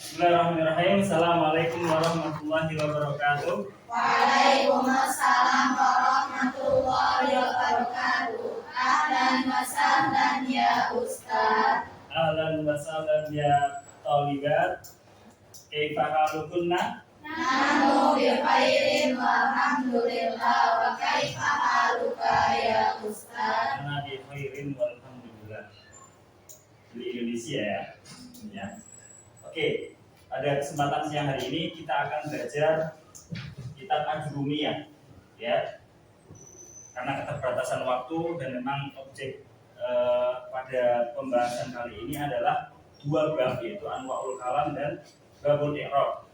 Bismillahirrahmanirrahim. Assalamualaikum warahmatullahi wabarakatuh. Waalaikumsalam warahmatullahi wabarakatuh. Ahlan wa sahlan ya Ustaz. Ahlan wa sahlan ya talibat. Kaifa halukunna? Nahnu bi khairin walhamdulillah. Wa kaifa haluka ya Ustaz? Ana bi khairin walhamdulillah. Di Indonesia ya. Ya. Oke, pada kesempatan siang hari ini kita akan belajar kitab Ajrumiyah ya. Karena keterbatasan waktu dan memang objek pada pembahasan kali ini adalah dua bab, yaitu Anwaul Kalam dan Babul I'rab.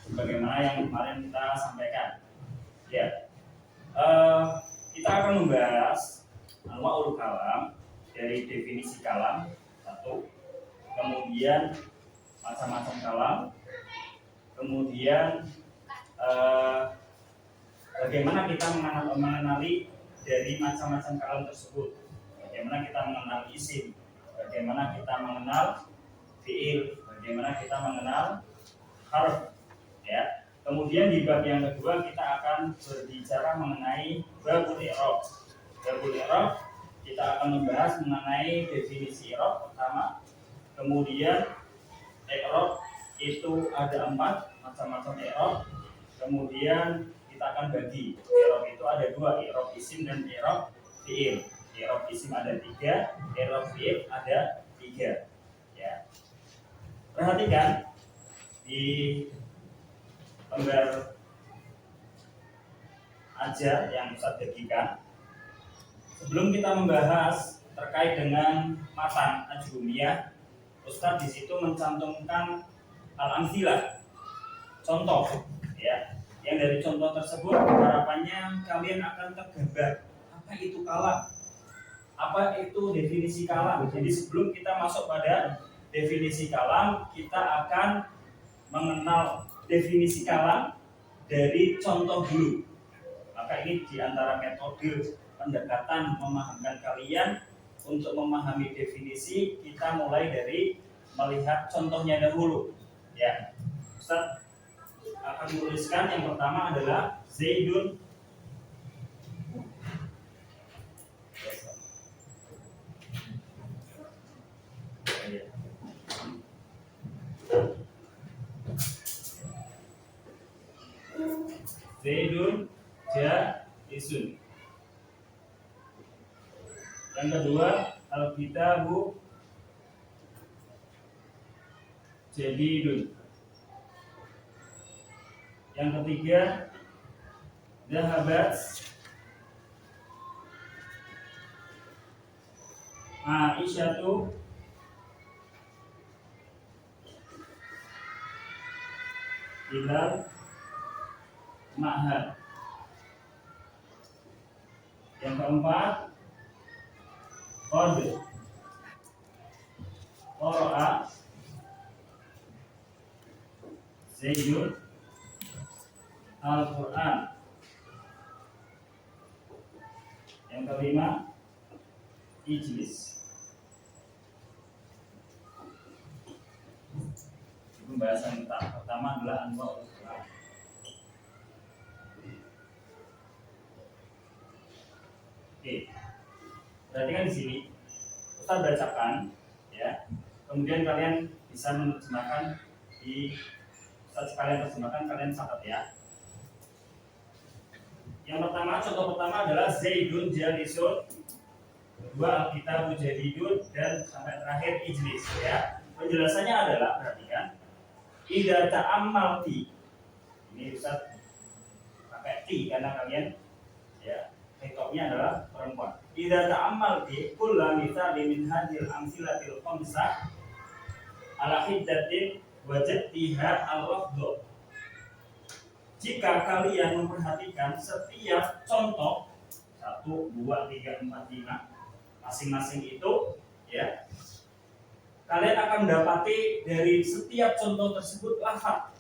Sebagaimana yang kemarin kita sampaikan. Ya. Kita akan membahas Anwaul Kalam dari definisi kalam satu, kemudian macam-macam kalam, kemudian bagaimana kita mengenali dari macam-macam kalam tersebut, bagaimana kita mengenal isim, bagaimana kita mengenal fiil, bagaimana kita mengenal harf, ya. Kemudian di bab yang kedua kita akan berbicara mengenai babul i'rab. Babul i'rab kita akan membahas mengenai definisi i'rab pertama, kemudian i'rab itu ada 4 macam-macam i'rab. Kemudian kita akan bagi i'rab itu ada 2, i'rab isim dan i'rab fiil. I'rab isim ada 3, i'rab fiil ada 3. Ya. Perhatikan di lembar aja yang Ustaz bagikan. Sebelum kita membahas terkait dengan matan Ajrumiyah, Ustaz di situ mencantumkan al-amsilah, contoh, ya. Yang dari contoh tersebut harapannya kalian akan tergambar apa itu kalam, apa itu definisi kalam. Jadi sebelum kita masuk pada definisi kalam, kita akan mengenal definisi kalam dari contoh dulu. Maka ini diantara metode pendekatan memahamkan kalian. Untuk memahami definisi, kita mulai dari melihat contohnya dahulu. Ya, Ustaz akan menuliskan yang pertama adalah Zaidun. Zaidun jalisun. Yang kedua, al-kitabu jadidun. Yang ketiga, dhahabat Aisyatu ilal ma'had. Yang keempat, qad qara'a Zaidun Al-Quran. Yang kelima, ijlis. Pembahasan kita pertama adalah anwaul kalam. Oke, perhatikan di sini. Ustaz bacakan, ya. Kemudian kalian bisa menerjemahkan Ustaz sekalian terjemahkan, kalian catat ya. Yang pertama, contoh pertama adalah Zaidun jalisun, kedua al-kitabu jadidun, dan sampai terakhir ijlis, ya. Penjelasannya adalah, perhatikan, idza ta'ammalti. Ini Ustaz pakai ti karena kalian, ya, hitopnya adalah perempuan. Idza ta'ammalti kullu mithali min hadhil amsilatil khamsah ala hiddatin wajadtiha al-lafdhu. Jika kalian memperhatikan setiap contoh 1, 2, 3, 4, 5 masing-masing itu, ya, kalian akan mendapati dari setiap contoh tersebut lafaz.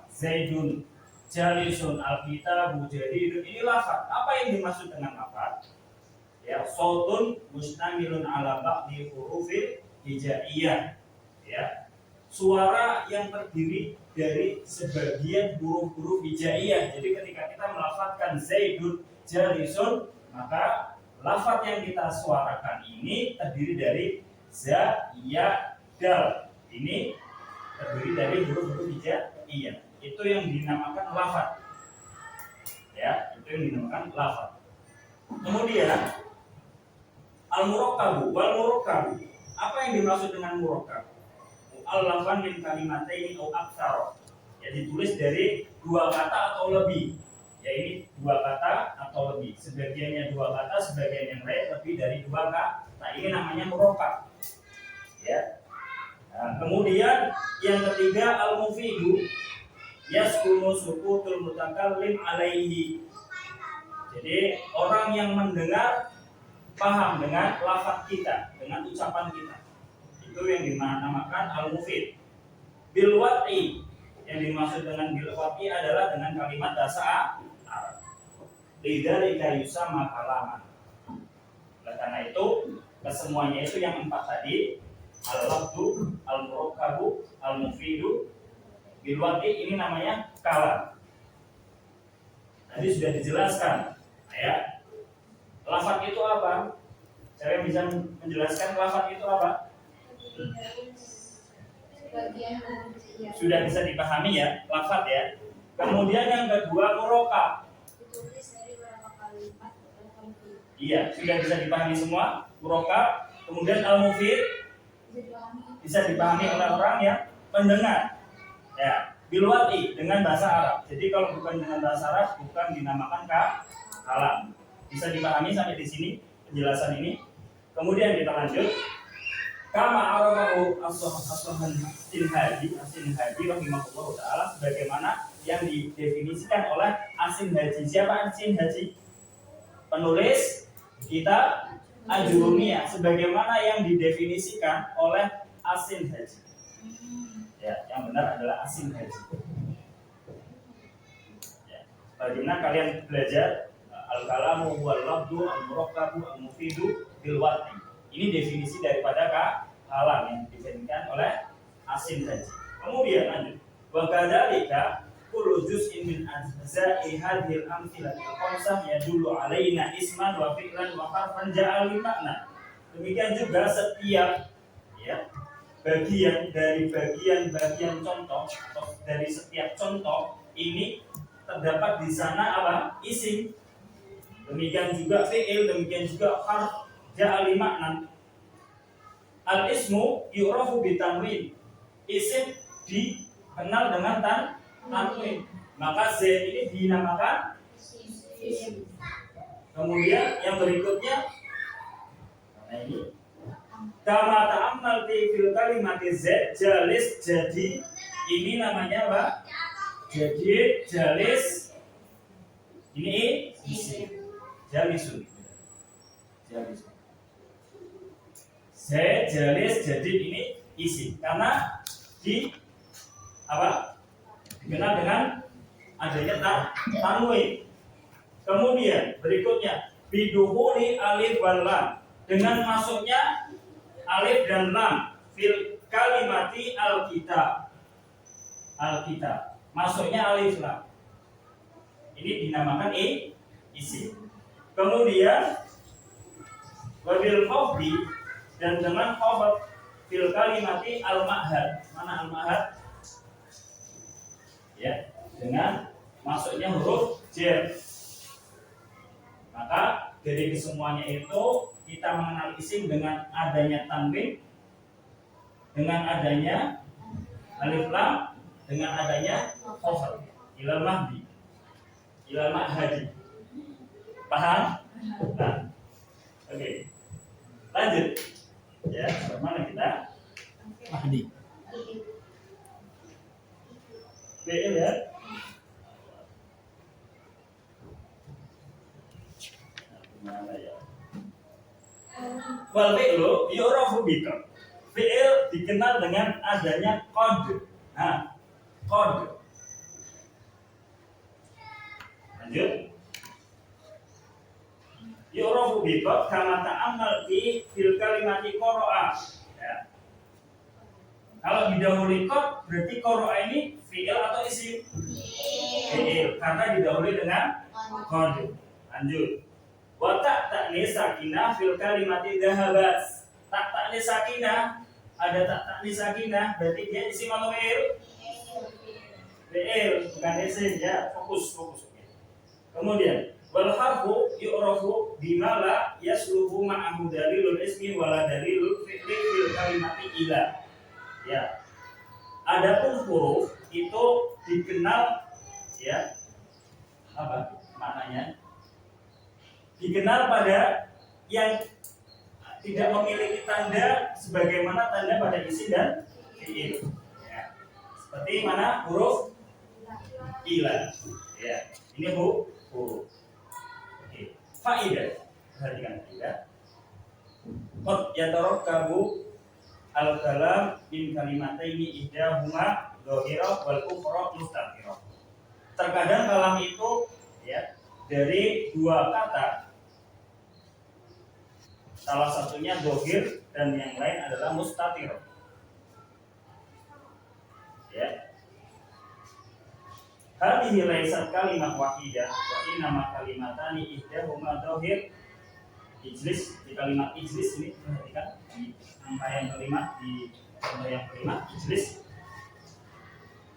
Zaidun jalisun al-kitabu jadidun, ini lafaz. Apa yang dimaksud dengan lafaz? Ya, sautun mustamilun ala ba'di hurufil hijaiyah. Ya, suara yang terdiri dari sebagian huruf-huruf hijaiyah. Jadi ketika kita melafadzkan Zaidun jalisun, maka lafadz yang kita suarakan ini terdiri dari za, ya, dal. Ini terdiri dari huruf-huruf hijaiyah. Itu yang dinamakan lafadz. Ya, itu yang dinamakan lafadz. Kemudian al-murakkabu wal murakkabu. Apa yang dimaksud dengan murakkab? Al-lafan min kalimataini au aktsara. Ya, ditulis dari dua kata atau lebih. Ya, ini dua kata atau lebih. Sebagiannya dua kata, sebagian yang lain lebih dari dua kata. Ini namanya murakkab. Ya. Nah, kemudian yang ketiga al-mufidu yaskunu sukutul mutakallim alaihi. Jadi orang yang mendengar paham dengan lafaz kita, dengan ucapan kita. Itu yang dinamakan al-mufid. Bil wat'i, yang dimaksud dengan bil wat'i adalah dengan kalimat bahasa Arab. Lidzalika yusamma kalaman. Karena itu kesemuanya itu yang empat tadi, al-lafdu, al-murakkabu, al-mufidu, bil wat'i, ini namanya kalam. Tadi sudah dijelaskan, ya. Lafaz itu apa? Saya bisa menjelaskan lafaz itu apa? Sudah bisa dipahami ya, lafaz ya. Kemudian yang kedua murakkab. Iya, sudah bisa dipahami semua. Murakkab. Kemudian al-mufid bisa dipahami oleh orang yang mendengar. Ya, bil wat'i dengan bahasa Arab. Jadi kalau bukan dengan bahasa Arab bukan dinamakan kalam. Bisa dipahami sampai di sini penjelasan ini. Kemudian kita lanjut. Kama arafahu as-Sinhaji rahimahullah taala, sebagaimana yang didefinisikan oleh Asin Haji. Siapa Asin Haji? Penulis kitab Ajurumiyah, sebagaimana yang didefinisikan oleh Asin Haji. Ya, yang benar adalah Asin Haji. Ya, bagaimana kalian belajar al-kalamu wal lafdu al-murakkabu al-mufidu bil wat'i. Ini definisi daripada kalam yang didefinisikan oleh Asin Haji. Kemudian lanjut. Wa kadzalika kullu juz'in min ajza'i hadhil amthilati al-khamsah yadullu alaina isman wa fi'lan wa harfan ja'al makna. Demikian juga setiap ya bagian dari bagian contoh atau dari setiap contoh ini terdapat di sana apa? Isim. Demikian juga fi'il, demikian juga harf ja'al makna. Al-ismu yu'rafu bitanwin. Isim dikenal dengan tanwin. Maka Z ini dinamakan isim. Kemudian yang berikutnya, nah ini kama ta'ammal fil kalimati Z jalis, jadi ini namanya apa? Jadi jalis ini isim. Jalisun. Jalisun. Z jalis, jadi ini isim karena di apa? Dikenal dengan adanya tanwin. Kemudian berikutnya biduhuli alif wal lam, dengan masuknya alif dan lam fil kalimati alkitab. Alkitab. Masuknya alif lam. Ini dinamakan isim. Kemudian wabil khafdi, dan dengan khafd fil kalimati al-ma'had. Mana al-ma'had? Ya, dengan masuknya huruf jar. Maka dari kesemuanya itu kita mengenal isim dengan adanya tanwin, dengan adanya alif lam, dengan adanya khafd. Ilal mahdi, ilal ma'hadi. Paham? Nah, oke. Lanjut. Ya, bagaimana kita? Mahdi. Fi'il ya. Gimana ya? Wal fi'lu yu'rafu bika. Fi'il dikenal dengan adanya qad. Nah, qad. Lanjut. Yu'rafu bika kama ta'ammal fil kalimati qara'a. Ya. Kalau didahului qad berarti qara'a ini fi'il atau isim? Fi'il, karena didahului dengan qad. Lanjut. Wa ta'nis sakinah fil kalimati dhahabat. Ta'nis sakinah, ada ta'nis sakinah berarti dia isim atau fi'il? Fi'il, bukan isim ya. Fokus. Kemudian wal harfu yu'rafu bima la yasluhu ma'ahu dalilul ismi wala dalilul fi'li fil kalimati ila. Ya. Adapun huruf itu dikenal ya apa maknanya? Dikenal pada yang tidak memiliki tanda sebagaimana tanda pada isim dan fi'il. Ya. Seperti mana huruf ila. Ya. Ini huruf. Oke. Faidah. Perhatikan faidah. Qad yatarakkabu al-kalam min kalimataini ihdahuma dhahirah wal ukhra mustaqirah. Terkadang kalam itu ya dari dua kata, salah satunya dhahir dan yang lain adalah mustatirah. Ya. Hadhihi laysat kalimah wahidah wa innama kalimatani ihdahuma dhahir. Ijlis, di kalimat ijlis ini perhatikan di angka yang kelima, di contoh yang kelima ijlis,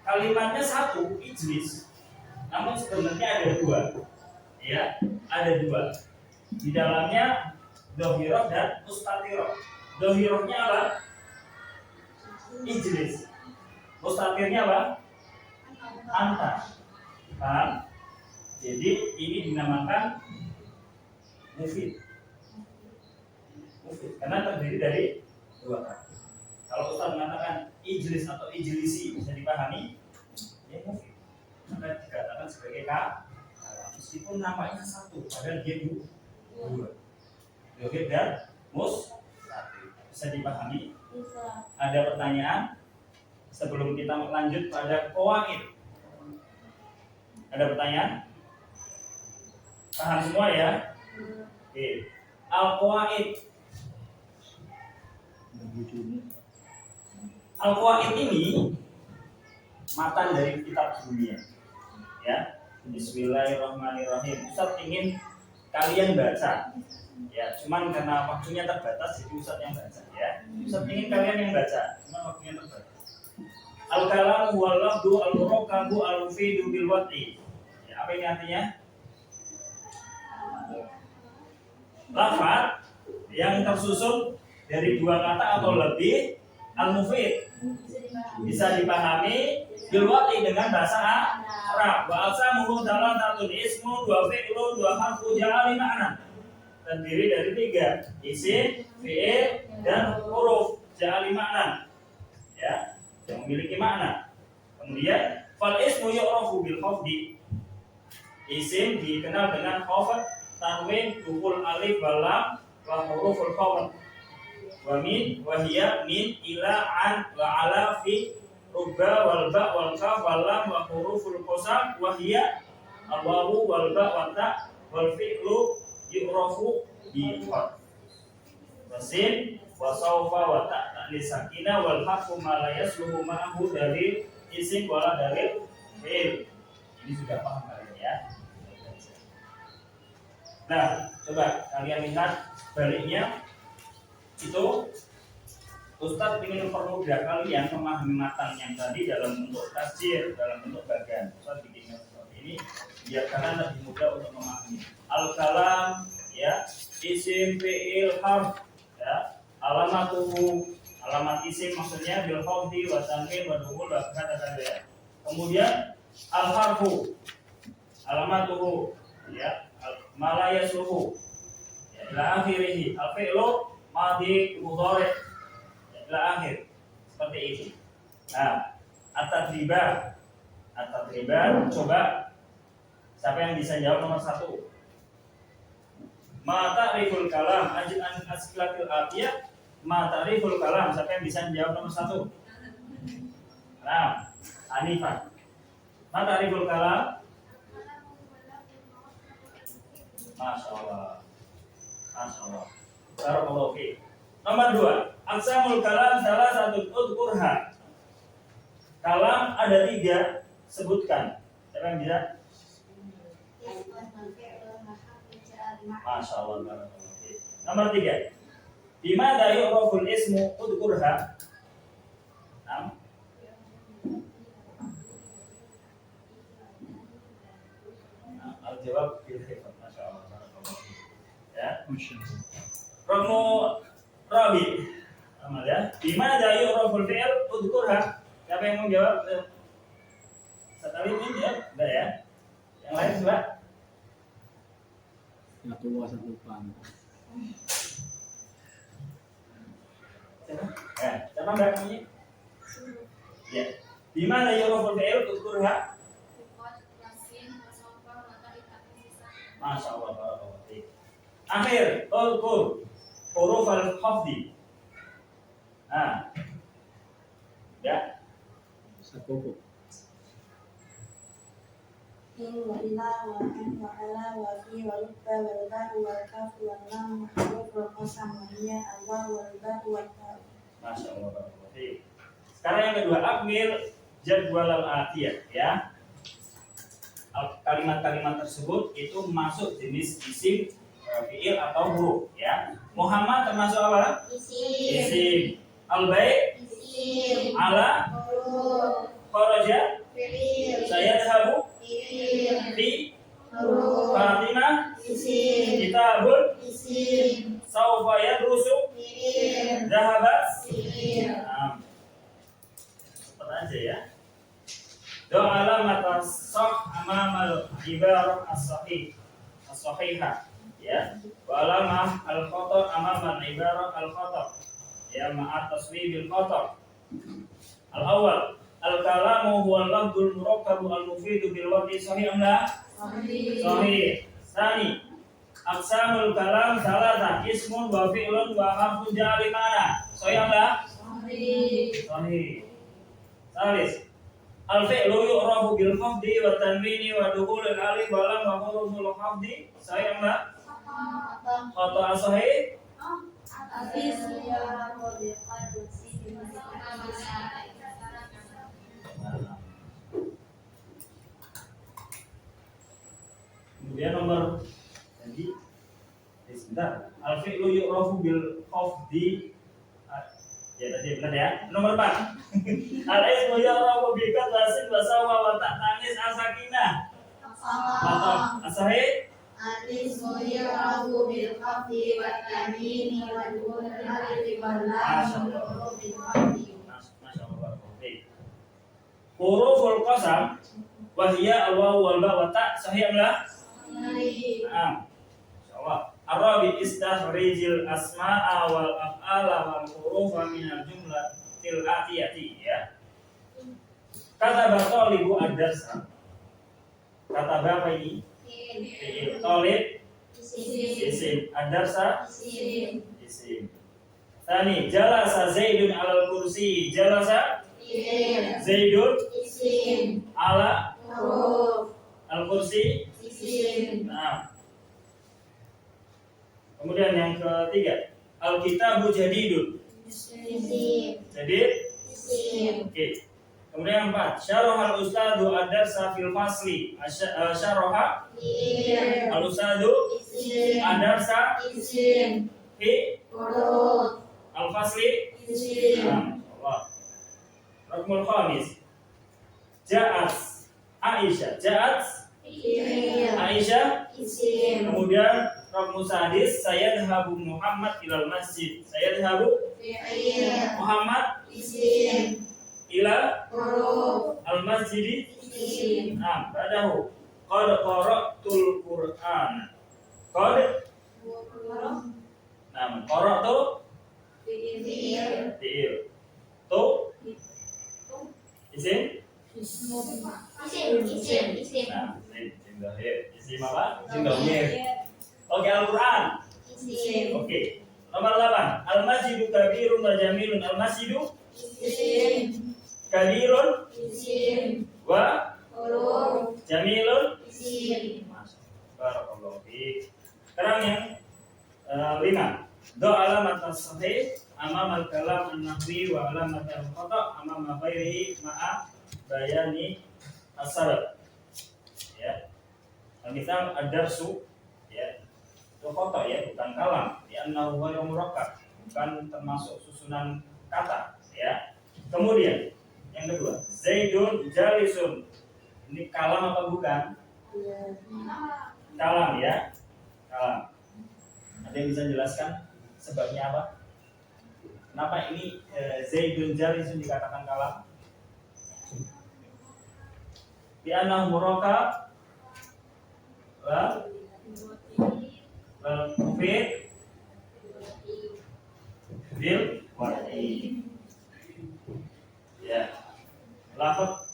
kalimatnya satu ijlis, namun sebenarnya ada dua, ya ada dua di dalamnya dhahirah dan mustatirah. Dhahirahnya apa? Ijlis, mustatirnya apa? Anta. Paham? Jadi ini dinamakan mufid. Karena terdiri dari dua kata. Kalau Ustaz mengatakan ijlis atau ijlisi bisa dipahami, ya mufid. Maka dikatakan sebagai kata, meskipun namanya satu, padahal dia dua. Dhahir dan mustatir. Bisa dipahami? Bisa. Ada pertanyaan sebelum kita lanjut pada qawaid? Ada pertanyaan? Paham semua ya? Oke. Al-qawaid. Al-qawaid ini matan dari kitab dunia. Ya. Bismillahirrahmanirrahim. Ustaz ingin kalian baca. Ya, cuman karena waktunya terbatas jadi Ustaz yang baca ya. Ustaz ingin kalian yang baca, cuman waktunya terbatas. Al-kalam huwal lafdu al-murakabu al-mufidu bil wad'i. Ya, apa ini artinya? Lafaz yang tersusun dari dua kata atau lebih, al-mufid bisa dipahami bil wad'i dengan bahasa Arab. Wa asamuhu thalathatun ismu wa fi'lu wa harfu ja'ali ma'na. Terdiri dari tiga, isim, fi'il, dan huruf ja'ali ma'na. Ya, yang memiliki makna. Kemudian fal ismu yu'rafu bil khafdi. Isim dikenal dengan khafd, tanwin, dukul alif wal lam wa huruful khafd. Wa min wa hiya min ila an wa ala fi rubba wal ba wal kaf wal lam wa huruful qasam wa hiya al wawu wal ba wa ta wal fi'lu yu'rafu bi qad. Wasin wa sawfa wa ta lisakinah wal harfu ma la yasluhu ma'ahu dari isim wala dari fi'il. Ini sudah paham kalian ya. Nah, coba kalian lihat baliknya itu Ustaz ingin mempermudah kalian memahami matan yang tadi dalam bentuk tasjir, dalam bentuk bagian. Ustaz bikinnya seperti ini biar kalian lebih mudah untuk memahami. Al-kalam ya, isim, fi'il, harf ya, alamatuhu, alamat isim maksudnya bil khafdi wa tanwin wa dukhul wa kata ya. Kemudian al-harfu alamatuhu ya, malayasuhu ya, ila akhirih. Al-fi'lu madhi mudhari ila akhir. Seperti itu. Nah, at-tadriban coba siapa yang bisa jawab nomor 1? Ma ta'riful kalam ajil an asqilatil atiyah. Ma ta'riful kalam, siapa yang bisa jawab nomor 1? Nah, Hanifah. Ma ta'riful kalam? Masya Allah. Barakallahu fiik. Nomor 2, aqsamul kalam salah satu udkurha. Kalam ada 3, sebutkan. Siapa yang bisa? Masya Allah. Nomor 3. Bimada yu'raful ismu udhkurha. Nah. Al-jawab bil hifat. Masya Allah. Ya. Romo Rabi. Amal ya. Bimada yu'raful fi'l udhkurha. Siapa yang mau jawab? Sekali ini ya? Enggak ya? Yang lain coba. Satu buah satu pan. Siapa enggak namanya? Ya. Di mana yuraful fi'il udhkurha? Masya Allah, barakallahu fiik. Akhir, udhkur huruf al-khafdi. Nah. Ya. Satu. In wa ila wa an wa ala wa fi wa lubba wa ba wa kaf wa lam wa huruf wa qasam wa hiya Allah wa ba wa ta. Masya Allah, barakallahu fiik. Sekarang yang kedua, akmil jadwal al-atiyah ya. Kalimat-kalimat tersebut itu masuk jenis isim, fiil atau huruf ya. Muhammad termasuk apa? Isim. Al-bait Isim. ala Huruf. kharaja Fi'il. sayadhabu Fi'il. fi Huruf. Fatimah Isim. kitabun Isim. sawfa yadrusu Fi'il. dhahabat. Fi'il. Cepat aja ya. Do alamat as-sah amamal ibarah as-sahih as-sahihah ya. Wa alamah al-khata amamal ibarah al-khata ya ma'at taswibil khata. Al-awwal al-kalamu huwa al-lafdul murakkabu al-mufidu bil waqti sahih am la? Sahih. Sahih. Tsani aqsamul kalam salatah ismun wa fi'lun wa harfun jari mana? Sahih am la? Sahih. Sahih. Salis al-fi'lu yu'rafu bil khafdi wa tanwini wa dukhulil alif wa lam wa huruful khafdi. Sahih am la? Khata sahih. Kemudian nomor tadi sebentar. Al-fi'lu yu'rafu bil khafdi. Ya tadi benar ya. Nomor 4. Al-ismu yu'rafu bi kasratin wa sawwa wa ta'tanis asakinah. Atau asahih. Al-ismu yu'rafu bil khafdi wa tanwini wa dukhulil alif wal lam wa hurufil khafdi. Masya Allah. Huruful qasam wa hiya al-wawu wal ba wa ta sahih am la? Sahih. Naam. Insyaallah. Arabi istakhrijil asma'a wal af'ala wal hurufa min al-jumlatil atiyati ya. Kata batalibu ad-darsa. Kata apa ini? Fi'il. Talib isim. Ad-darsa Isim. isim. Tani jalasa Zaidun 'alal kursi. Jalasa Fi'il. Zaidun Isim. 'ala Huruf. al-kursi. Isim. Nah. Kemudian yang ketiga, al-kitabu jadidun. Isim. Jadid. Isim. Oke. Kemudian yang 4, syarahal ustadu ad-darsa fil fasli. Syaraha Fi'il. al-ustadu Isim. ad-darsa Isim. fi Huruf. al-fasli. Isim. Allah. Raqmul khamis. Ja'at Aisyah. Ja'at Fi'il. Aisyah. Isim. Kemudian Raqmul sadis, sayadhabu Muhammad ilal masjid. Sayadhabu Fi'il. Muhammad Isim. ila Huruf. al-masjid. Isim. Nah, ba'dahu qad qara'tul Qur'an. Qad qara'tu Fi'il. fi'il. Tu isim. Isim. Nah, isim zahir. Isim apa? Isim dhamir. Oke, Al-Qur'an. Isim. Oke. Nomor 8. Al-masjidu kabirun wa jamilun. Al-masjidu Isim. kabirun Isim. wa Huruf. jamilun. Isim. Barakallahu fiik. Sekarang yang 5. Do alamat as-sahih amam al-kalam an-nahwi wa alamat al-khata amam ghairihi ma'a bayani as-sabab. Ya. Misal ad-darsu ya. Itu khata ya, bukan kalam. Ya annahu ghairu murakkab, bukan termasuk susunan kata ya. Kemudian yang kedua, Zaidun jalisun. Ini kalam apa bukan? Iya. Kalam ya. Kalam. Ada yang bisa jelaskan sebabnya apa? Kenapa ini Zaidun jalisun dikatakan kalam? Di annahu murakkab wal mufid bil wadi. Ya. Lafaz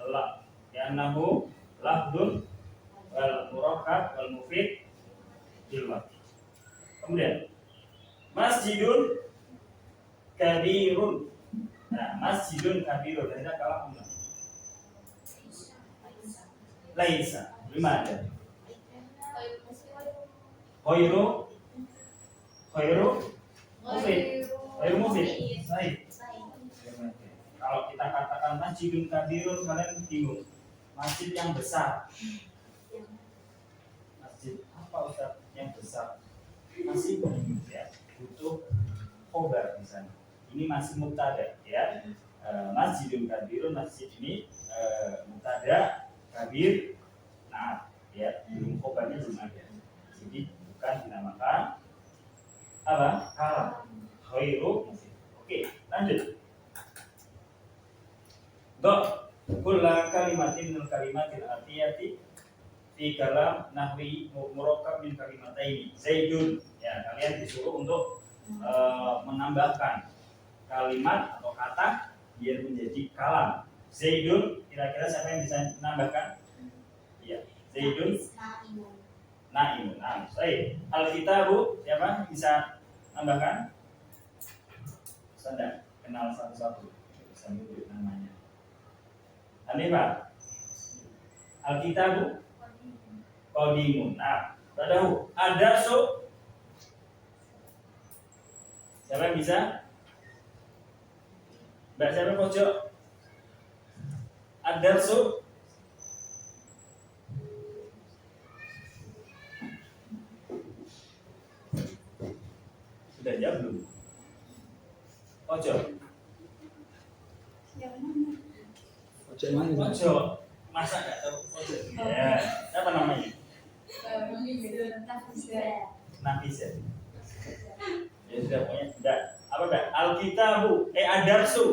la ya annahu lafdun wal murakkab wal mufid bil wadi. Kemudian masjidun kabirun. Nah, masjidun kabirun ada kalam enggak? Laisa. Limada? Khairu mufid. Khairu mufid. Baik. Kalau kita katakan masjidun kabirun, kalian bingung. Masjid yang besar. Masjid apa Ustaz yang besar? Masih bingung ya. Butuh khobar di sana. Ini masih mubtada ya. Masjidun kabirun, masjid ini mubtada kabir. Nah, ya, belum khobarnya belum ada. Jadi bukan dinamakan apa? Kalam. Khairu mufid. Oke, lanjut. Kulla kalimatin min kalimatil atiyati fi kalam nahwi murakkab min kalimataini. Zaidun. Ya, kalian disuruh untuk menambahkan kalimat atau kata biar menjadi kalam. Zaidun, kira-kira siapa yang bisa menambahkan? Iya, Zaidun naimun. Nah, baik. Al-kitabu siapa bisa menambahkan? Sudah kenal satu-satu. Bisa menyebut namanya. Hanifah. Al-kitabu qadimun. Nah, badahu. Ad-darsu. Siapa yang bisa? Mbak siapa pojok? Ad-darsu. Sudah jawab belum? Pojok. Ojo mana? Pojok. Masa nggak tahu pojok? Ya. Siapa namanya? Nafisa. Ya sudah pokoknya sudah. Apa enggak? Al-kitabu. Ad-darsu.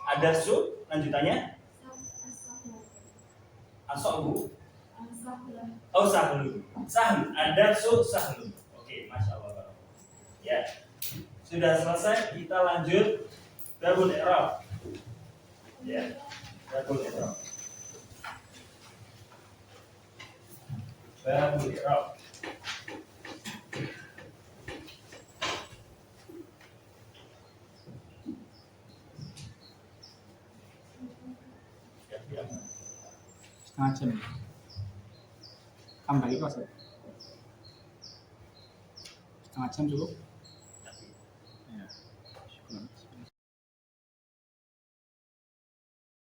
Ad-darsu lanjutannya as-sahlu. Oh, sahlu. Sahlu. Ad-darsu sahlu. Oke, Masya Allah. Ya. Sudah selesai, kita lanjut babul i'rab. Ya. Babul i'rab. Babul i'rab. Setengah jam. Tambah lagi kok. Setengah jam cukup.